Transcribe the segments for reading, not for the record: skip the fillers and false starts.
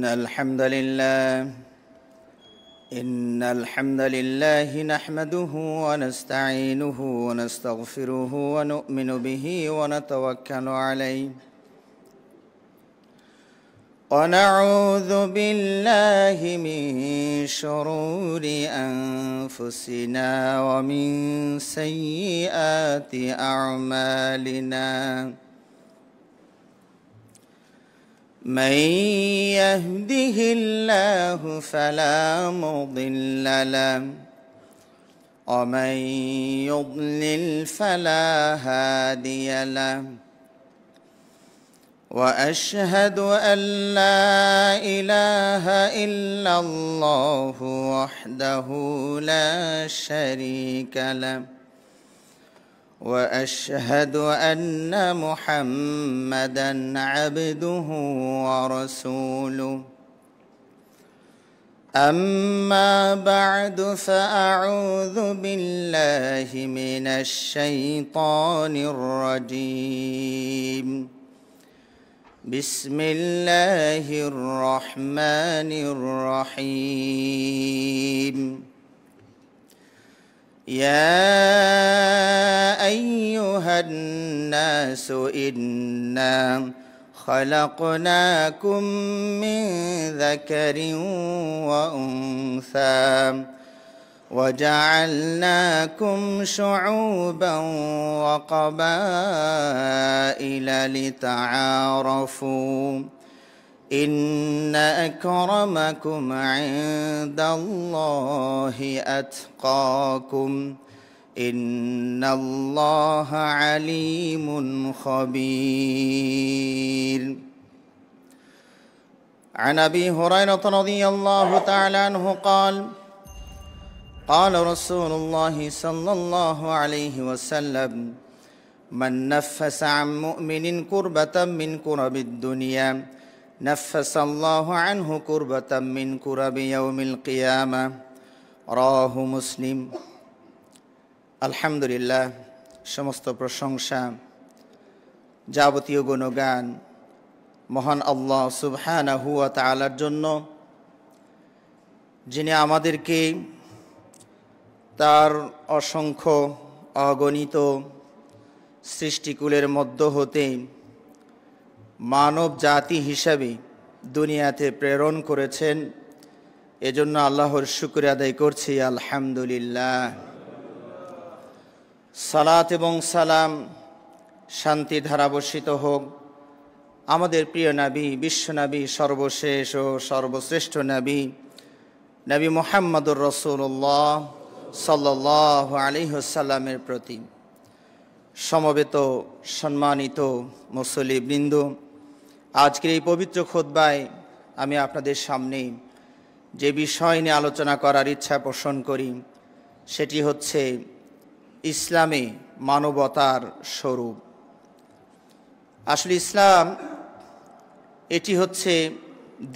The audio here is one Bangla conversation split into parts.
إن الحمد لله نحمده ونستعينه ونستغفره ونؤمن به ونتوكل عليه ونعوذ بالله من شرور أنفسنا ومن سيئات أعمالنا من يهده الله فلا مضل له ومن يضلل فلا هادي له وأشهد أن لا إله إلا الله وحده لا شريك له وأشهد أن محمدًا عبده ورسوله أما بعد فأعوذ بالله من الشيطان الرجيم بسم الله الرحمن الرحيم يا أيها الناس إنا خلقناكم من ذكر وأنثى وجعلناكم شعوبا وقبائل لتعارفوا إن أكرمكم عند الله أتقاكم إن الله عليم خبير عن أبي هريرة رضي الله تعالى عنه قال قال رسول الله صلى الله عليه وسلم من نفس عن مؤمن كربة من كرب الدنيا نفس الله عنه كربة من كرب يوم القيامة রাওয়াহু মুসলিম। আলহামদুলিল্লাহ, সমস্ত প্রশংসা, যাবতীয় গুণগান মহান আল্লাহ সুবহানাহু ওয়া তাআলার জন্য, যিনি আমাদেরকে তার অসংখ্য অগণিত সৃষ্টিকুলের মধ্য হতে মানব জাতি হিসাবে দুনিয়াতে প্রেরণ করেছেন। এজন্য আল্লাহর শুকর আদায় করছি, আলহামদুলিল্লাহ। সালাত এবং সালাম, শান্তি ধারাবর্ষিত হোক আমাদের প্রিয় নবী, বিশ্বনবী, সর্বশেষ ও সর্বশ্রেষ্ঠ নবী, নবী মুহাম্মদুর রাসূলুল্লাহ সাল্লাল্লাহু আলাইহি ওয়াসাল্লামের প্রতি। সমবেত সম্মানিত মুসল্লিবৃন্দ, আজকের এই পবিত্র খুতবায় আমি আপনাদের সামনে যে বিষয় নিয়ে আলোচনা করার ইচ্ছা পোষণ করি সেটি হচ্ছে ইসলামে মানবতার স্বরূপ। আসলে ইসলাম এটি হচ্ছে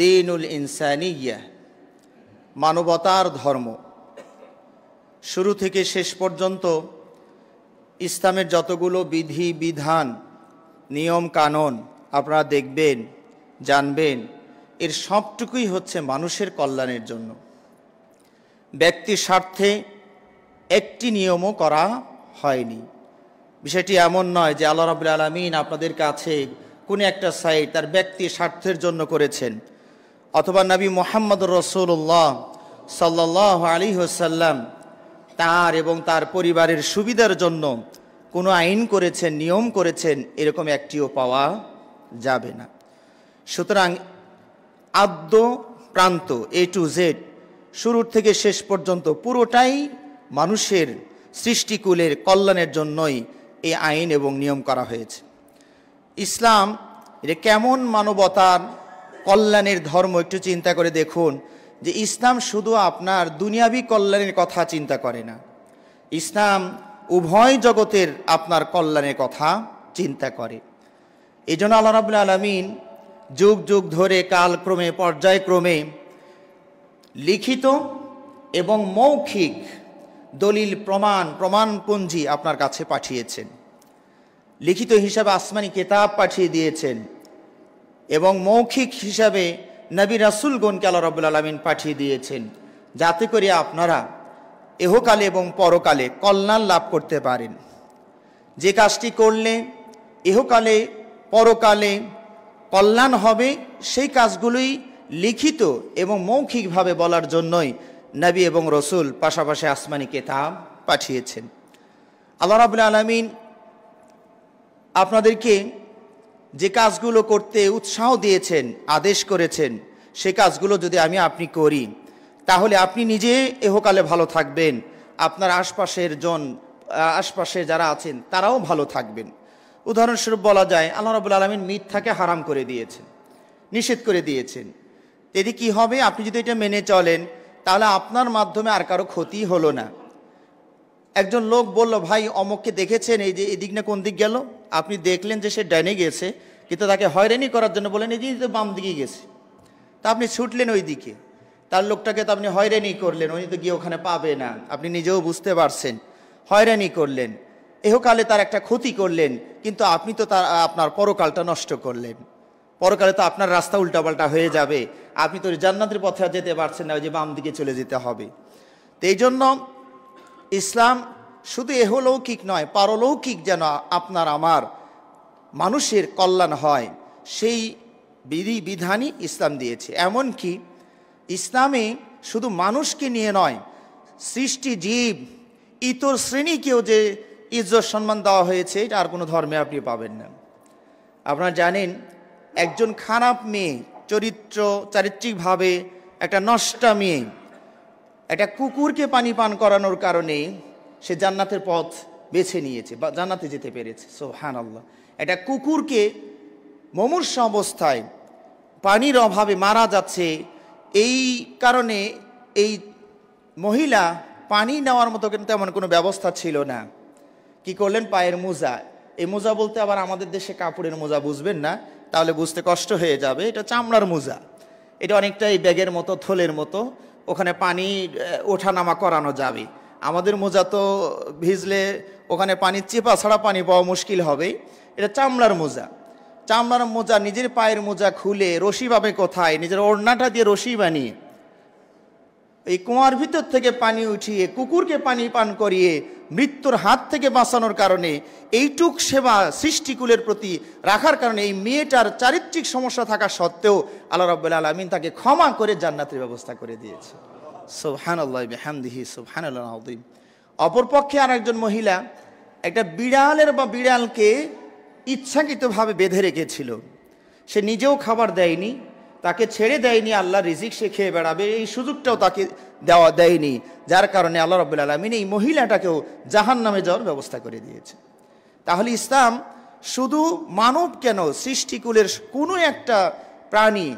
দীনুল ইনসানিয়্যাহ, মানবতার ধর্ম। শুরু থেকে শেষ পর্যন্ত ইসলামের যতগুলো বিধি বিধান, নিয়ম কানুন আপনারা দেখবেন, জানবেন, এর সবটুকুই হচ্ছে মানুষের কল্যাণের জন্য। ব্যক্তি স্বার্থে একটি নিয়মও করা হয়নি। বিষয়টি এমন নয় যে আল্লাহ রাব্বুল আলামিন আপনাদের কাছে কোনো একটা সাইট তার ব্যক্তি স্বার্থের জন্য করেছেন, অথবা নবী মুহাম্মদুর রাসূলুল্লাহ সাল্লাল্লাহু আলাইহি ওয়াসাল্লাম তার এবং তার পরিবারের সুবিধার জন্য কোনো আইন করেছেন, নিয়ম করেছেন, এরকম একটিও পাওয়া যাবে না। সুতরাং আদ্য প্রান্ত এ টু জেড, শুরুর থেকে শেষ পর্যন্ত পুরোটাই মানুষের সৃষ্টিকুলের কল্যাণের জন্যই এই আইন এবং নিয়ম করা হয়েছে। ইসলাম এটা কেমন মানবতার কল্যাণের ধর্ম একটু চিন্তা করে দেখুন যে ইসলাম শুধু আপনার দুনিয়াবী কল্যাণের কথা চিন্তা করে না, ইসলাম উভয় জগতের আপনার কল্যাণের কথা চিন্তা করে। এই জন্য আল্লাহ রাব্বুল আলামিন যুগ যুগ ধরে কালক্রমে পর্যায়ক্রমে লিখিত এবং মৌখিক দলিল প্রমাণপঞ্জি আপনার কাছে পাঠিয়েছেন। লিখিত হিসাবে আসমানি কিতাব পাঠিয়ে দিয়েছেন এবং মৌখিক হিসাবে নবী রাসূলগণকে আল্লাহ রাব্বুল আলামিন পাঠিয়ে দিয়েছেন, যাতে করে আপনারা ইহকালে এবং পরকালে কল্যাণ লাভ করতে পারেন। যে কাজটি করলে ইহকালে পরকালে কল্যাণ হবে, সেই কাজগুলোই লিখিত এবং মৌখিকভাবে বলার জন্যই নবী এবং রসুল পাশাপাশি আসমানি কিতাব পাঠিয়েছেন। আল্লাহ রাব্বুল আলামিন আপনাদেরকে যে কাজগুলো করতে উৎসাহ দিয়েছেন, আদেশ করেছেন, সে কাজগুলো যদি আপনি করি, তাহলে আপনি নিজে ইহকালে ভালো থাকবেন, আপনার আশপাশে যারা আছেন তারাও ভালো থাকবেন। উদাহরণস্বরূপ বলা যায়, আল্লাহ রাব্বুল আলামিন মিথ্যাকে হারাম করে দিয়েছেন, নিষেধ করে দিয়েছেন। এতে কি হবে? আপনি যদি এটা মেনে চলেন, তাহলে আপনার মাধ্যমে আর কারো ক্ষতি হলো না। একজন লোক বলল, ভাই অমুককে দেখেছেন, এই যে এদিক না কোন দিক গেল? আপনি দেখলেন যে সে ডাইনে গেছে, কিন্তু তাকে হয়রানি করার জন্য বলেন এই যে বাম দিকে গেছে, তা আপনি ছুটলেন ওই দিকে, তার লোকটাকে তো আপনি হয়রানি করলেন, উনি তো গিয়ে ওখানে পাবে না, আপনি নিজেও বুঝতে পারছেন, হয়রানি করলেন, ইহকালে তার একটা ক্ষতি করলেন, কিন্তু আপনি তো আপনার পরকালটা নষ্ট করলেন। পরকালে তো আপনার রাস্তা উল্টাপাল্টা হয়ে যাবে, আপনি তো জান্নাতের পথে যেতে পারছেন না, ওই যে বাম দিকে চলে যেতে হবে। তো এই জন্য ইসলাম শুধু এহলৌকিক নয়, পারলৌকিক যেন আপনার আমার মানুষের কল্যাণ হয়, সেই বিধানই ইসলাম দিয়েছে। এমনকি ইসলামে শুধু মানুষকে নিয়ে নয়, সৃষ্টি জীব ইতর শ্রেণীকেও যে ইজ্জত সম্মান দেওয়া হয়েছে, এটা আর কোনো ধর্মে আপনি পাবেন না। আপনারা জানেন, একজন খারাপ মেয়ে, চারিত্রিকভাবে একটা নষ্টা মেয়ে, একটা কুকুরকে পানি পান করানোর কারণে সে জান্নাতের পথ বেছে নিয়েছে বা জান্নাতে যেতে পেরেছে। সুবহানাল্লাহ। একটা কুকুরকে মুমূর্ষ অবস্থায় পানির অভাবে মারা যাচ্ছে, এই কারণে এই মহিলা পানি নেওয়ার মতো কিন্তু তেমন কোনো ব্যবস্থা ছিল না। কি করলেন? পায়ের মোজা, এই মোজা বলতে আবার আমাদের দেশে কাপড়ের মোজা বুঝবেন না, তাহলে বুঝতে কষ্ট হয়ে যাবে, এটা চামড়ার মোজা। এটা অনেকটা এই ব্যাগের মতো, থলের মতো, ওখানে পানি ওঠানামা করানো যাবে। আমাদের মোজা তো ভিজলে ওখানে পানি চেপা ছাড়া পানি পাওয়া মুশকিল হবে। এটা চামড়ার মোজা। চামড়ার মোজা, নিজের পায়ের মোজা খুলে রশি পাবে কোথায়? নিজের ওড়নাটা দিয়ে রশি বানিয়ে এই কুয়ার ভিতর থেকে পানি উঠিয়ে কুকুরকে পানি পান করিয়ে মৃত্যুর হাত থেকে বাঁচানোর কারণে, এইটুক সেবা সৃষ্টিকুলের প্রতি রাখার কারণে এই মেয়েটার চারিত্রিক সমস্যা থাকা সত্ত্বেও আল্লাহ রাব্বুল আলামিন তাকে ক্ষমা করে জান্নাতের ব্যবস্থা করে দিয়েছে। সুবহানাল্লাহ বিহামদিহি সুবহানাল্লাহ আযীম। অপরপক্ষে আর একজন মহিলা একটা বিড়ালকে ইচ্ছাকৃতভাবে বেঁধে রেখেছিল। সে নিজেও খাবার দেয়নি, তাকে ছেড়ে দেয়নি, আল্লাহ রিজিক সে খেয়ে বেড়াবে এই সুযোগটাও তাকে দেয়নি, যার কারণে আল্লাহ রাব্বুল আলামিন এই মহিলাটাকেও জাহান্নামে যাওয়ার ব্যবস্থা করে দিয়েছে। তাহলে ইসলাম শুধু মানব কেন, সৃষ্টিকুলের কোনো একটা প্রাণী,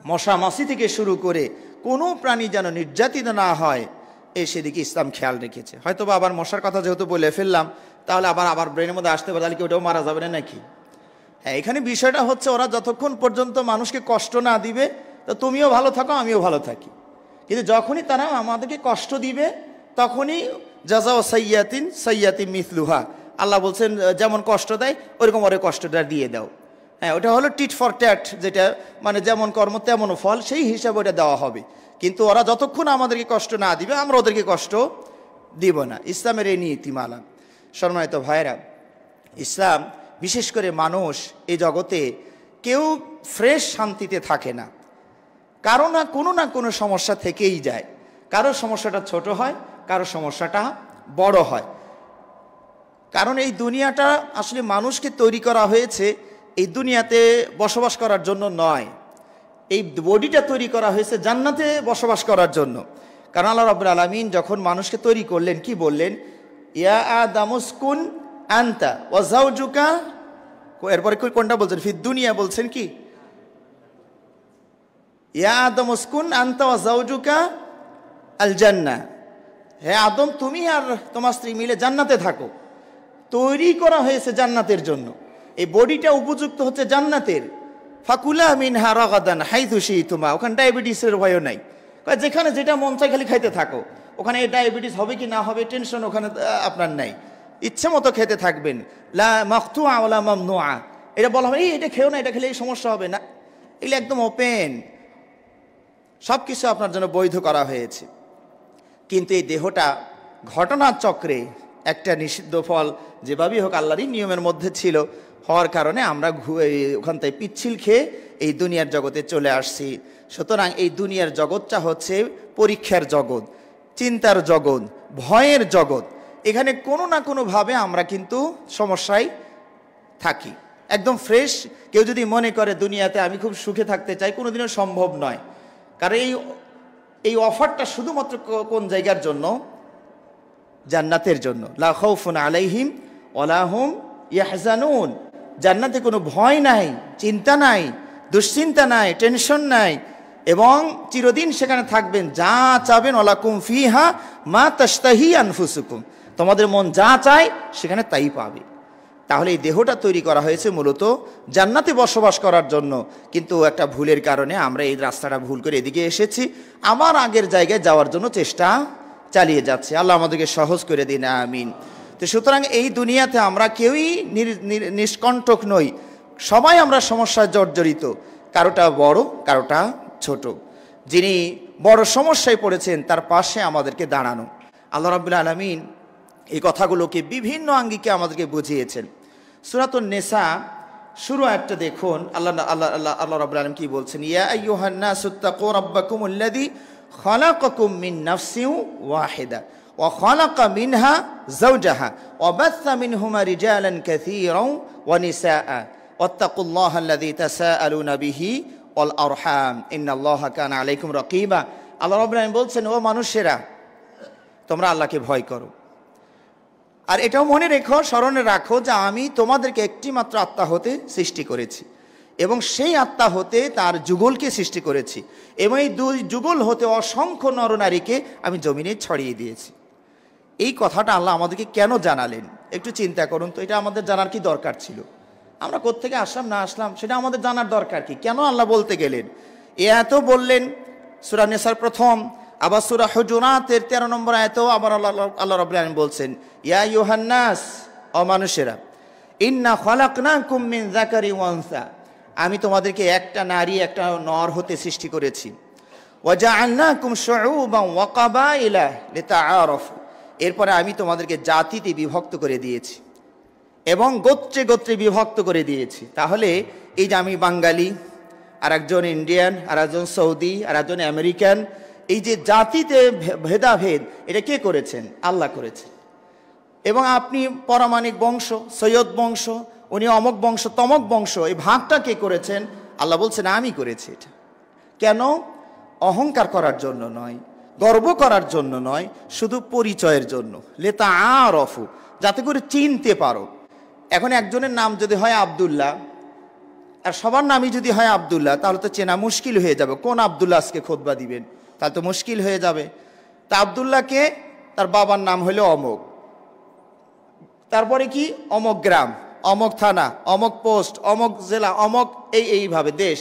মশা মাছি থেকে শুরু করে কোনো প্রাণী যেন নির্যাতিত না হয়, সেদিকে ইসলাম খেয়াল রেখেছে। হয়তো বা আবার মশার কথা যেহেতু বলে ফেললাম, তাহলে আবার ব্রেনের মধ্যে আসতে পারে, তাহলে কি ওটাও মারা যাবে না নাকি? হ্যাঁ, এখানে বিষয়টা হচ্ছে ওরা যতক্ষণ পর্যন্ত মানুষকে কষ্ট না দিবে, তো তুমিও ভালো থাকো, আমিও ভালো থাকি। কিন্তু যখনই তারা আমাদেরকে কষ্ট দিবে, তখনই জাযাউ সাইয়্যাতিন মিসলুহা, আল্লাহ বলছেন যেমন কষ্ট দেয় ওইরকম ওরে কষ্টটা দিয়ে দাও। হ্যাঁ, ওটা হলো টিট ফর ট্যাট, যেটা মানে যেমন কর্ম তেমন ফল, সেই হিসাবে ওটা দেওয়া হবে। কিন্তু ওরা যতক্ষণ আমাদেরকে কষ্ট না দিবে, আমরা ওদেরকে কষ্ট দিব না। ইসলামের এই নীতিমালা। সম্মানিত ভাইরা, ইসলাম, বিশেষ করে মানুষ এই জগতে কেউ ফ্রেশ শান্তিতে থাকে না, কারো না কোনো সমস্যা থেকেই যায়। কারো সমস্যাটা ছোট হয়, কারো সমস্যাটা বড় হয়। কারণ এই দুনিয়াটা আসলে মানুষকে তৈরি করা হয়েছে এই দুনিয়াতে বসবাস করার জন্য নয়, এই বডিটা তৈরি করা হয়েছে জান্নাতে বসবাস করার জন্য। কারণ আল্লাহ রাব্বুল আলামিন যখন মানুষকে তৈরি করলেন, কি বললেন? ইয়া আদামুসকুন আনতা ওয়া যাওজুকা, এরপরে কোনটা বলছেন? ফিদ দুনিয়া বলছেন কি? ইয়া আদামুসকুন আনতা ওয়া যাওজুকা আল জান্নাহ, হে আদম তুমি আর তোমার স্ত্রী মিলে জান্নাতে থাকো। তৈরি করা হয়েছে জান্নাতের জন্য, এই বডিটা উপযুক্ত হচ্ছে জান্নাতের। ফাকুলা মিনহা রাগাদান হাইথু শিতুমা, ওখানে ডায়াবেটিসের ভয়ও নাই, যেখানে যেটা মন চায় খালি খাইতে থাকো। ওখানে ডায়াবেটিস হবে কি না হবে টেনশন ওখানে আপনার নাই, ইচ্ছে মতো খেতে থাকবেন। লা মাকতুআ ওয়ালা মামনুআ, এটা বলা হয় এটা খেও না, এটা খেলে এই সমস্যা হবে না, এগুলো একদম ওপেন। সব কিছু আপনার জন্য বৈধ করা হয়েছে, কিন্তু এই দেহটা ঘটনার চক্রে একটা নিষিদ্ধ ফল যেভাবেই হোক আল্লাহরই নিয়মের মধ্যে ছিল, হওয়ার কারণে আমরা ওখান থেকে পিচ্ছিল খেয়ে এই দুনিয়ার জগতে চলে আসছি। সুতরাং এই দুনিয়ার জগৎটা হচ্ছে পরীক্ষার জগৎ, চিন্তার জগৎ, ভয়ের জগৎ। এখানে কোনো না কোনোভাবে আমরা কিন্তু সমস্যায় থাকি। একদম ফ্রেশ কেউ যদি মনে করে দুনিয়াতে আমি খুব সুখে থাকতে চাই, কোনোদিনও সম্ভব নয়। কারণ এই অফারটা শুধুমাত্র কোন জায়গার জন্য? জান্নাতের জন্য। লা খাউফুন আলাইহিম ওয়ালা হুম ইয়াহজানুন। জান্নাতে কোনো ভয় নাই, চিন্তা নাই, দুশ্চিন্তা নাই, টেনশন নাই, এবং চিরদিন সেখানে থাকবেন। যা চাবেন ওয়ালাকুম ফিহা মা তাশতাহি আনফুসুকুম, তোমাদের মন যা চায় সেখানে তাই পাবে। তাহলে এই দেহটা তৈরি করা হয়েছে মূলত জান্নাতে বসবাস করার জন্য, কিন্তু একটা ভুলের কারণে আমরা এই রাস্তাটা ভুল করে এদিকে এসেছি, আমার আগের জায়গায় যাওয়ার জন্য চেষ্টা চালিয়ে যাচ্ছে। আল্লাহ আমাদেরকে সহজ করে দিন, আমিন। তো সুতরাং এই দুনিয়াতে আমরা কেউই নিষ্কণ্টক নই, সবাই আমরা সমস্যায় জর্জরিত, কারোটা বড় কারোটা ছোট। যিনি বড় সমস্যায় পড়েছেন তার পাশে আমাদেরকে দাঁড়ানো। আল্লাহ রাব্বুল আলামিন এই কথাগুলোকে বিভিন্ন আঙ্গিকে আমাদেরকে বুঝিয়েছেন। সূরাতুন নিসা শুরু একটা দেখুন, আল্লাহ রাব্বুল আলামিন কি বলছেন? ইয়া আইয়ুহান নাসুত্তাকু রাব্বাকুমুল্লাযী খালাকাকুম মিন নাফসিন ওয়াহিদা ওয়া খালাকা মিনহা যাওজাহা ওয়া বাসসা মিনহুমা রিজালান কাসীরান ওয়া নিসাআ ওয়াত্তাকুল্লাহাল্লাযী তাসাআলুনা বিহি ওয়াল আরহাম ইন্নাল্লাহা কানা আলাইকুম রাকীবা। আল্লাহ রাব্বুল আলামিন বলছেন, ও মানুষেরা, তোমরা আল্লাহকে ভয় করো, আর এটাও মনে রেখো, স্মরণে রাখো যে আমি তোমাদেরকে একটি মাত্র আত্মা হতে সৃষ্টি করেছি, এবং সেই আত্মা হতে তার যুগলকে সৃষ্টি করেছি, এবং এই দুই যুগল হতে অসংখ্য নরনারীকে আমি জমিনে ছড়িয়ে দিয়েছি। এই কথাটা আল্লাহ আমাদেরকে কেন জানালেন একটু চিন্তা করুন তো। এটা আমাদের জানার কি দরকার ছিল? আমরা কোত্থেকে আসলাম না আসলাম সেটা আমাদের জানার দরকার কি? কেন আল্লাহ বলতে গেলেন? এত বললেন সূরা নিসার প্রথম, আবার সূরা হুজুরাতের 13 নম্বর আয়াতেও আবার আল্লাহ রাব্বুল আলামিন বলছেন, ইয়া আইয়ুহান নাস, ও মানুষেরা, ইন্না খালাকনাকুম মিন যাকারি ওয়া উনসা, আমি তোমাদেরকে একটা নারী একটা নর হতে সৃষ্টি করেছি। ওয়া জাআলনাকুম শুউবান ওয়া কাবাইলা লিতাআরাফু, এরপরে আমি তোমাদেরকে জাতিতে বিভক্ত করে দিয়েছি এবং গোত্রে গোত্রে বিভক্ত করে দিয়েছি। তাহলে এই যে আমি বাঙালি, আর একজন ইন্ডিয়ান, আর একজন সৌদি, আর একজন আমেরিকান, এই যে জাতিতে ভেদাভেদ, এটা কে করেছেন? আল্লাহ করেছেন। এবং আপনি পরামানিক বংশ, সৈয়দ বংশ, উনি অমক বংশ, তমক বংশ, এই ভাগটা কে করেছেন? আল্লাহ বলছেন আমি করেছি। এটা কেন? অহংকার করার জন্য নয়, গর্ব করার জন্য নয়, শুধু পরিচয়ের জন্য। লিতাআরাফু, যাতে করে চিনতে পারো। এখন একজনের নাম যদি হয় আব্দুল্লাহ, আর সবার নামই যদি হয় আব্দুল্লাহ, তাহলে তো চেনা মুশকিল হয়ে যাবে। কোন আব্দুল্লাহ আজকে খুতবা দিবেন? তাহলে তো মুশকিল হয়ে যাবে। তা আব্দুল্লাহকে তার বাবার নাম হলো অমক, তারপরে কি অমক গ্রাম, অমক থানা, অমক পোস্ট, অমক জেলা, অমক এইভাবে দেশ।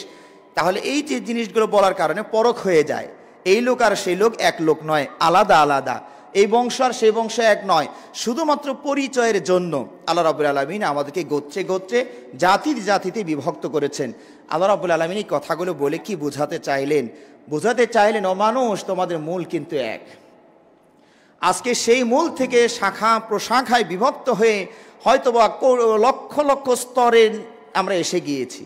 তাহলে এই যে জিনিসগুলো বলার কারণে পরখ হয়ে যায়। এই লোক আর সেই লোক এক লোক নয়, আলাদা আলাদা। এই বংশ আর সেই বংশ এক নয়, শুধুমাত্র পরিচয়ের জন্য আল্লাহ রাব্বুল আলামিন আমাদেরকে গোত্রে গোত্রে, জাতিতে জাতিতে বিভক্ত করেছেন। আল্লাহ রাব্বুল আলামিন এই কথাগুলো বলে কি বোঝাতে চাইলেন? বোঝাতে চাইলেন, ও মানুষ, তোমাদের মূল কিন্তু এক। আজকে সেই মূল থেকে শাখা প্রশাখায় বিভক্ত হয়ে হয়তোবা লক্ষ লক্ষ স্তরে আমরা এসে গিয়েছি।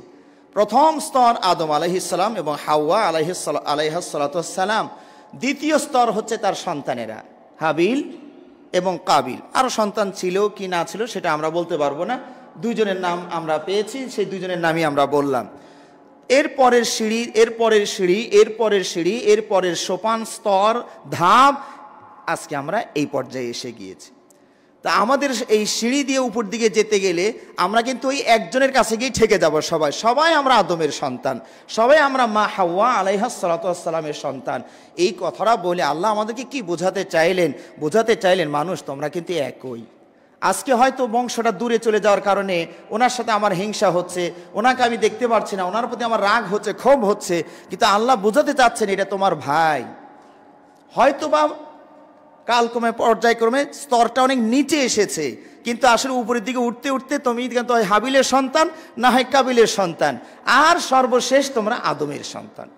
প্রথম স্তর আদম আলাইহিস সালাম এবং হাওয়া আলাইহিস সালাম। দ্বিতীয় স্তর হচ্ছে তার সন্তানেরা, হাবিল এবং কাবিল। আরও সন্তান ছিল কি না ছিল সেটা আমরা বলতে পারবো না। দুইজনের নাম আমরা পেয়েছি, সেই দুইজনের নামই আমরা বললাম। এরপরের সিঁড়ি, এরপরের সিঁড়ি, এরপরের সিঁড়ি, এরপরের সোপান, স্তর, ধাপ, আজকে আমরা এই পর্যায়ে এসে গিয়েছি। তা আমাদের এই সিঁড়ি দিয়ে উপর দিকে যেতে গেলে আমরা কিন্তু ওই একজনের কাছে গিয়ে ঠেকে যাব। সবাই আমরা আদমের সন্তান, সবাই আমরা মা হাওয়া আলাইহিস সালামের সন্তান। এই কথাটা বলে আল্লাহ আমাদেরকে কি বোঝাতে চাইলেন? বোঝাতে চাইলেন, মানুষ তোমরা কিন্তু একই। আজকে হয়তো বংশটা দূরে চলে যাওয়ার কারণে ওনার সাথে আমার হিংসা হচ্ছে, ওনাকে আমি দেখতে পাচ্ছি না, ওনার প্রতি আমার রাগ হচ্ছে, ক্ষোভ হচ্ছে, কিন্তু আল্লাহ বোঝাতে চাচ্ছেন এটা তোমার ভাই। হয়তো বা কালক্রমে পর্যায়ক্রমে স্তরটা অনেক নিচে এসেছে, কিন্তু আসলে উপরের দিকে উঠতে উঠতে তুমি কিন্তু হয় হাবিলের সন্তান, না হয় কাবিলের সন্তান, আর সর্বশেষ তোমরা আদমের সন্তান।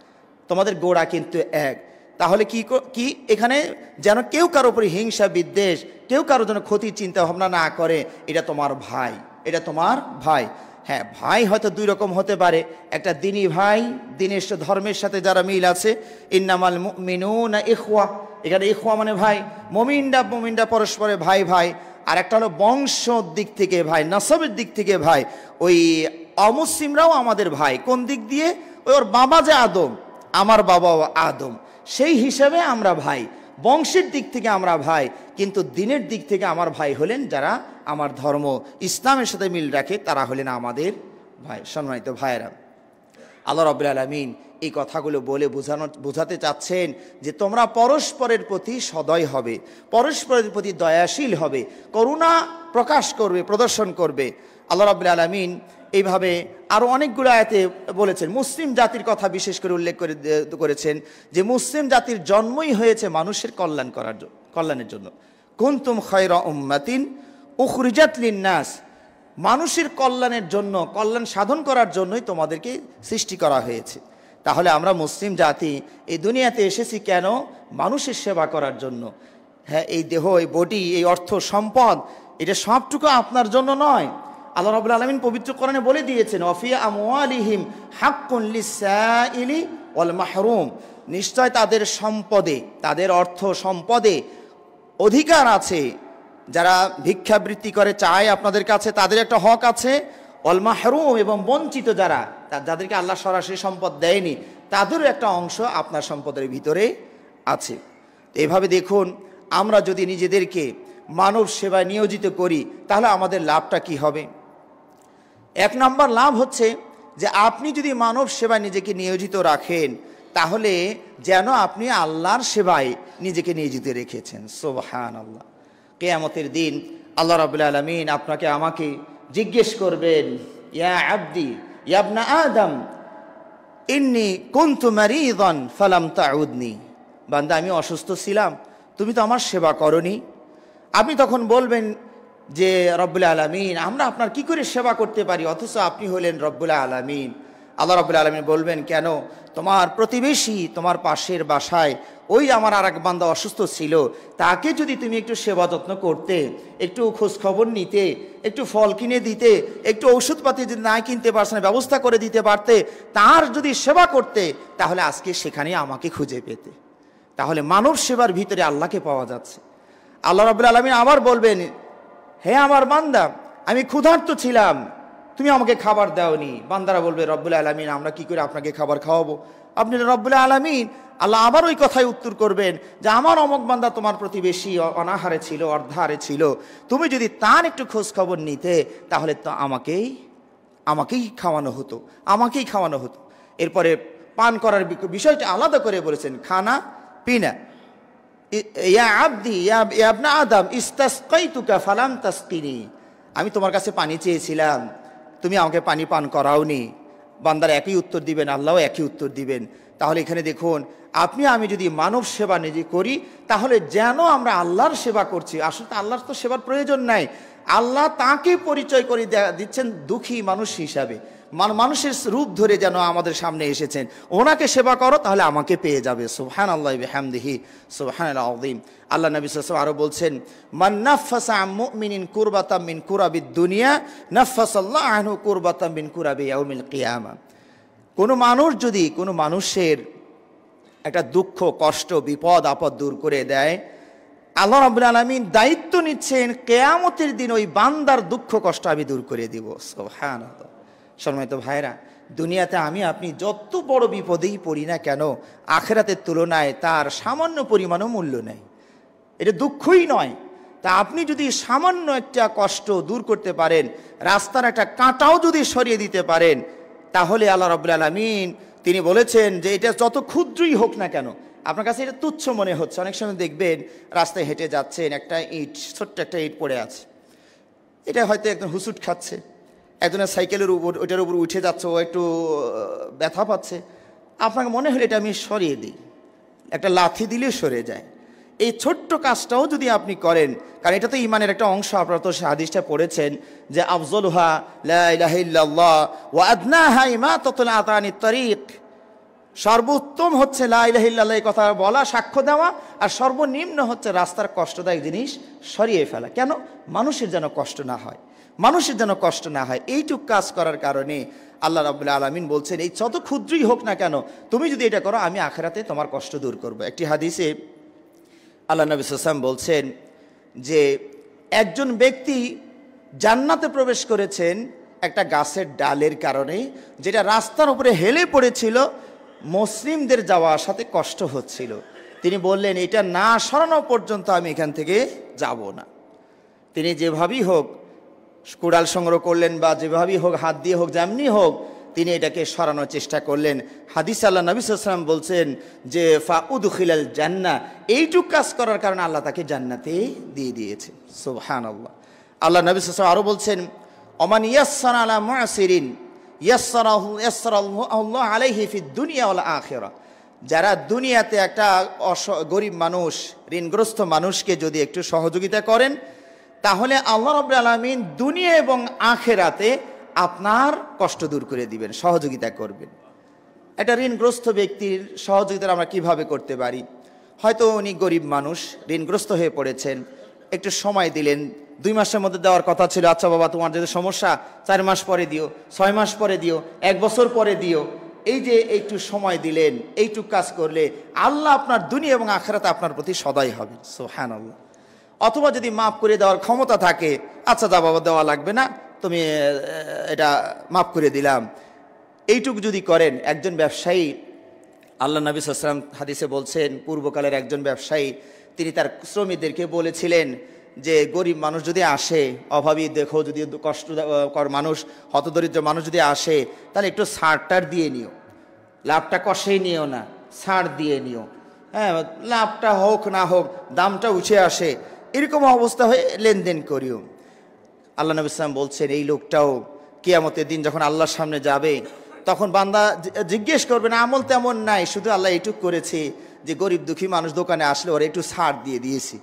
তোমাদের গোড়া কিন্তু এক। তাহলে কি এখানে যেন কেউ কারো উপরে হিংসা বিদ্বেষ, কেউ কারো যেন ক্ষতির চিন্তা ভাবনা না করে। এটা তোমার ভাই, এটা তোমার ভাই। হ্যাঁ, ভাই হয়তো দুই রকম হতে পারে। একটা দিনী ভাই, দিনের ধর্মের সাথে যারা মিল আছে, ইন্নামাল মুমিনুনা ইখওয়া, এখানে ইখওয়া মানে ভাই, মুমিনরা পরস্পরে ভাই ভাই। আর একটা হলো বংশ দিক থেকে ভাই, নসবের দিক থেকে ভাই। ওই অমুসলিমরাও আমাদের ভাই। কোন দিক দিয়ে? ওর বাবা যে আদম, আমার বাবাও আদম, সেই হিসাবে আমরা ভাই। বংশের দিক থেকে আমরা ভাই, কিন্তু দিনের দিক থেকে আমার ভাই হলেন যারা আমার ধর্ম ইসলামের সাথে মিল রাখে, তারা হলেন আমাদের ভাই। সম্মানিত ভাইয়েরা, আল্লাহ রাব্বুল আলামিন এই কথাগুলো বলে বোঝাতে চাচ্ছেন যে তোমরা পরস্পরের প্রতি সদয় হবে, পরস্পরের প্রতি দয়াশীল হবে, করুণা প্রকাশ করবে, প্রদর্শন করবে। আল্লাহ রাব্বুল আলামিন এইভাবে আরও অনেকগুলো আয়াতে বলেছেন। মুসলিম জাতির কথা বিশেষ করে উল্লেখ করেছেন যে মুসলিম জাতির জন্মই হয়েছে মানুষের কল্যাণের জন্য। কুনতুম খায়রা উম্মাতিন উখরিজাত লিন-নাস, মানুষের কল্যাণের জন্য, কল্যাণ সাধন করার জন্যই তোমাদেরকে সৃষ্টি করা হয়েছে। তাহলে আমরা মুসলিম জাতি এই দুনিয়াতে এসেছি কেন? মানুষের সেবা করার জন্য। হ্যাঁ, এই দেহ, এই বডি, এই অর্থ সম্পদ, এটা সবটুকু আপনার জন্য নয়। আল্লাহ রাব্বুল আলামিন পবিত্র কোরআনে বলে দিয়েছেন, ওয়াফি আমওয়ালিহিম হাক্কুন লিস-সাইলি ওয়াল মাহরুম, নিশ্চয় তাদের সম্পদে, তাদের অর্থ সম্পদে অধিকার আছে। যারা ভিক্ষাবৃত্তি করে চায় আপনাদের কাছে, তাদের একটা হক আছে। ওয়াল মাহরুম, এবং বঞ্চিত যারা, যাদেরকে আল্লাহ সরাসরি সম্পদ দেয়নি, তাদেরও একটা অংশ আপনার সম্পদের ভিতরে আছে। এভাবে দেখুন, আমরা যদি নিজেদেরকে মানব সেবায় নিয়োজিত করি তাহলে আমাদের লাভটা কি হবে? এক নম্বর লাভ হচ্ছে যে আপনি যদি মানব সেবায় নিজেকে নিয়োজিত রাখেন, তাহলে যেন আপনি আল্লাহর সেবায় নিজেকে নিয়োজিত রেখেছেন। সুবহানাল্লাহ। কিয়ামতের দিন আল্লাহ রাব্বুল আলামিন আপনাকে আমাকে জিজ্ঞেস করবেন, ইয়া আবদি ইয়া ইবনা আদম ইন্নী কুনতু মারিদান ফালাম তাউদনি, বান্দা আমি অসুস্থ ছিলাম, তুমি তো আমার সেবা করনি। আপনি তখন বলবেন যে রব্বুল আলামিন, আমরা আপনার কি করে সেবা করতে পারি অথচ আপনি হলেন রব্বুল আলামিন। আল্লাহ রব্বুল আলামিন বলবেন, কেন? তোমার প্রতিবেশী, তোমার পাশের বাসায় ওই আমার আর এক বান্দা অসুস্থ ছিল, তাকে যদি তুমি একটু সেবা যত্ন করতে, একটু খোঁজখবর নিতে, একটু ফল কিনে দিতে, একটু ঔষধপাতি যদি না কিনতে পারছে না ব্যবস্থা করে দিতে পারতে, তার যদি সেবা করতে, তাহলে আজকে সেখানে আমাকে খুঁজে পেতে। তাহলে মানব সেবার ভিতরে আল্লাহকে পাওয়া যাচ্ছে। আল্লাহ রাব্বুল আলামিন আবার বলবেন, হে আমার বান্দা, আমি ক্ষুধার্ত ছিলাম, তুমি আমাকে খাবার দাওনি। বান্দারা বলবে, রব্বুল আলামিন আমরা কি করে আপনাকে খাবার খাওয়াবো? আপনি রব্বুল আলামিন। আল্লাহ আবার ওই কথাই উত্তর করবেন যে আমার অমুক বান্দা তোমার প্রতিবেশী অনাহারে ছিল, অর্ধাহারে ছিল, তুমি যদি তার একটু খোঁজ খবর নিতে, তাহলে তো আমাকেই খাওয়ানো হতো। এরপরে পান করার বিষয়টা আলাদা করে বলেছেন, খানা পিনা। ইয়া আবদি ইয়া ইবনা আদম ইস্তাসকাইতুকা ফালাম তাসকিনি, আমি তোমার কাছে পানি চেয়েছিলাম, তুমি আমাকে পানি পান করাওনি। বান্দার একই উত্তর দিবেন, আল্লাহও একই উত্তর দিবেন। তাহলে এখানে দেখুন, আপনি আমি যদি মানব সেবা নিজে করি, তাহলে যেন আমরা আল্লাহর সেবা করছি। আসলে আল্লাহর তো সেবার প্রয়োজন নাই, আল্লাহ তাকে পরিচয় করে দিচ্ছেন দুঃখী মানুষ হিসাবে, মানুষের রূপ ধরে যেন আমাদের সামনে এসেছেন। ওনাকে সেবা করো, তাহলে আমাকে পেয়ে যাবে। সুবহানাল্লাহি বিহামদিহি সুবহানাল আযীম। আল্লাহ নবী সাল্লাল্লাহু আলাইহি ওয়াসাল্লাম আরো বলছেন, মান নাফাসা আন মুমিনিন কুরবাতাম মিন কুরাবিদ দুনিয়া নাফাসাল্লাহু আনহু কুরবাতাম মিন কুরাবি ইয়াউমিল কিয়ামা। কোনো মানুষের একটা দুঃখ, কষ্ট, বিপদ আপদ দূর করে দেয়, আল্লাহ রাব্বুল আলামিন দায়িত্ব নিচ্ছেন কিয়ামতের দিন ওই বান্দার দুঃখ কষ্ট আমি দূর করে দিব। সুবহানাল্লাহ। সম্মানিত ভাইরা, দুনিয়াতে আপনি যত বড় বিপদেই পড়ি না কেন, আখিরাতের তুলনায় তার সামান্য পরিমাণও মূল্য নেই। এটা দুঃখই নয়। তা আপনি যদি সামান্য একটা কষ্ট দূর করতে পারেন, রাস্তার একটা কাঁটাও যদি সরিয়ে দিতে পারেন, তাহলে আল্লাহ রাব্বুল আলামিন তিনি বলেছেন যে এটা যত ক্ষুদ্রই হোক না কেন, আপনার কাছে এটা তুচ্ছ মনে হচ্ছে। অনেক সময় দেখবেন রাস্তায় হেঁটে যাচ্ছেন, একটা ছোট্ট একটা ইট পড়ে আছে, এটা হয়তো একদম হুসুট খাচ্ছে, একজনের সাইকেলের উপর, ওইটার উপর উঠে যাচ্ছে, ও একটু ব্যথা পাচ্ছে, আপনাকে মনে হলো এটা আমি সরিয়ে দিই, একটা লাথি দিলে সরে যায়। এই ছোট্ট কাজটাও যদি আপনি করেন, কারণ এটা তো ঈমানের একটা অংশ, আপনারা তো হাদিসটা পড়েছেন যে আফযলুহা লা ইলাহা ইল্লাল্লাহ ওয়া আদনাহা ইমাতাতুল আতানিত তারিক, সর্বোত্তম হচ্ছে লা ইলাহা ইল্লাল্লাহ এই কথা বলা, সাক্ষ্য দেওয়া, আর সর্বনিম্ন হচ্ছে রাস্তার কষ্টদায়ক জিনিস সরিয়ে ফেলা। কেন? মানুষের যেন কষ্ট না হয়, মানুষের যেন কষ্ট না হয়। এইটুক কাজ করার কারণে আল্লাহ রাব্বুল আলামিন বলছেন, এই যত ক্ষুদ্রই হোক না কেন, তুমি যদি এটা করো আমি আখিরাতে তোমার কষ্ট দূর করব। একটি হাদিসে আল্লাহ নবী সাল্লাল্লাহু আলাইহি ওয়াসাল্লাম বলছেন যে একজন ব্যক্তি জান্নাতে প্রবেশ করেছেন একটা গাছের ডালের কারণে, যেটা রাস্তার উপরে হেলে পড়েছিল, মুসলিমদের যাওয়া আসাতে কষ্ট হচ্ছিল। তিনি বললেন, এটা না সরানো পর্যন্ত আমি এখান থেকে যাব না। তিনি যেভাবেই হোক কুড়াল সংগ্রহ করলেন, বা যেভাবেই হোক হাত দিয়ে হোক, যেমনি হোক তিনি এটাকে সরানোর চেষ্টা করলেন। হাদিস আল্লাহ নবী সাল্লাল্লাহু আলাইহি ওয়াসাল্লাম বলছেন যে ফাউদখিলাল জান্নাহ, এইটুক কাজ করার কারণে আল্লাহ তাকে জান্নাতে দিয়ে দিয়েছে। সুবহানাল্লাহ। আল্লাহ নবী সাল্লাল্লাহু আলাইহি ওয়াসাল্লাম আরও বলছেন, ওমান ইয়াসসারা আলা মুআসিরিন ইয়াসসারাল্লাহু আলাইহি ফিদ দুনিয়া ওয়াল আখিরাহ। যারা দুনিয়াতে একটা গরিব মানুষ, ঋণগ্রস্ত মানুষকে যদি একটু সহযোগিতা করেন, তাহলে আল্লাহ রাব্বুল আলামিন দুনিয়া এবং আখিরাতে আপনার কষ্ট দূর করে দিবেন, সহযোগিতা করবেন। একটা ঋণগ্রস্ত ব্যক্তির সহযোগিতা আমরা কিভাবে করতে পারি? হয়তো উনি গরিব মানুষ, ঋণগ্রস্ত হয়ে পড়েছেন, একটু সময় দিলেন। 2 মাসের মধ্যে দেওয়ার কথা ছিল, আচ্ছা বাবা তোমার যদি সমস্যা 4 মাস পরে দিও, 6 মাস পরে দিও, 1 বছর পরে দিও। এই যে একটু সময় দিলেন, এইটুক কাজ করলে আল্লাহ আপনার দুনিয়া এবং আখিরাতে আপনার প্রতি সদয় হবেন। সুবহানাল্লাহ। অথবা যদি মাফ করে দেওয়ার ক্ষমতা থাকে, আচ্ছা যা বাবা দেওয়া লাগবে না, তুমি এটা মাফ করে দিলাম, এইটুকু যদি করেন। একজন ব্যবসায়ী, আল্লাহ নবী সাল্লাল্লাহু আলাইহি ওয়াসাল্লাম হাদিসে বলছেন, পূর্বকালের একজন ব্যবসায়ী, তিনি তার শ্রমিকদেরকে বলেছিলেন যে গরিব মানুষ যদি আসে, অভাবী দেখো যদি কষ্টকর মানুষ, হতদরিদ্র মানুষ যদি আসে, তাহলে একটু ছাড়টার দিয়ে নিও, লাভটা কষেই নিও না, ছাড় দিয়ে নিও। হ্যাঁ, লাভটা হোক না হোক, দামটা উঠে আসে, এরকম অবস্থা হয়ে লেনদেন করিও। আল্লাহ নবী সাল্লাল্লাহু আলাইহি ওয়াসাল্লাম বলছেন, এই লোকটাও কিয়ামতের দিন যখন আল্লাহর সামনে যাবে, তখন বান্দা জিজ্ঞেস করবে না, আমল তেমন নাই, শুধু আল্লাহ এইটুক করেছে যে গরিব দুঃখী মানুষ দোকানে আসলে ওরা একটু ছাড় দিয়ে দিয়েছি।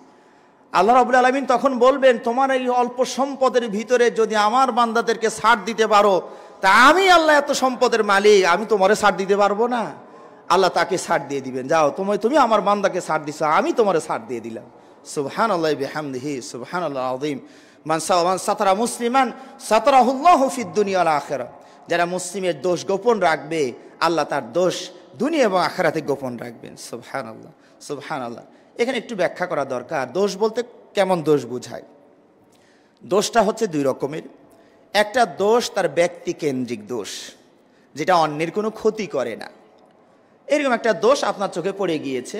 আল্লাহ রাব্বুল আলামিন তখন বলবেন, তোমার এই অল্প সম্পদের ভিতরে যদি আমার বান্দাদেরকে ছাড় দিতে পারো, তা আমি আল্লাহ এত সম্পদের মালিক, আমি তোমারে ছাড় দিতে পারবো না? আল্লাহ তাকে ছাড় দিয়ে দিবেন, যাও তুমি আমার বান্দাকে ছাড় দিছো, আমি তোমারে ছাড় দিয়ে দিলাম। সুবহানাল্লাহি বিহামদিহি সুবহানাল্লাহ আযীম। মান সাতারা মুসলিমান সাতারাহুল্লাহু ফিদ দুনিয়া ওয়াল আখিরাহ। যারা মুসলিমের দোষ গোপন রাখবে, আল্লাহ তার দোষ দুনিয়া এবং আখিরাতে গোপন রাখবেন। সুবহানাল্লাহ সুবহানাল্লাহ। এখানে একটু ব্যাখ্যা করা দরকার, দোষ বলতে কেমন দোষ বোঝায়। দোষটা হচ্ছে 2 রকমের। একটা দোষ তার ব্যক্তিকেন্দ্রিক দোষ, যেটা অন্যের কোনো ক্ষতি করে না। এরকম একটা দোষ আপনার চোখে পড়ে গিয়েছে,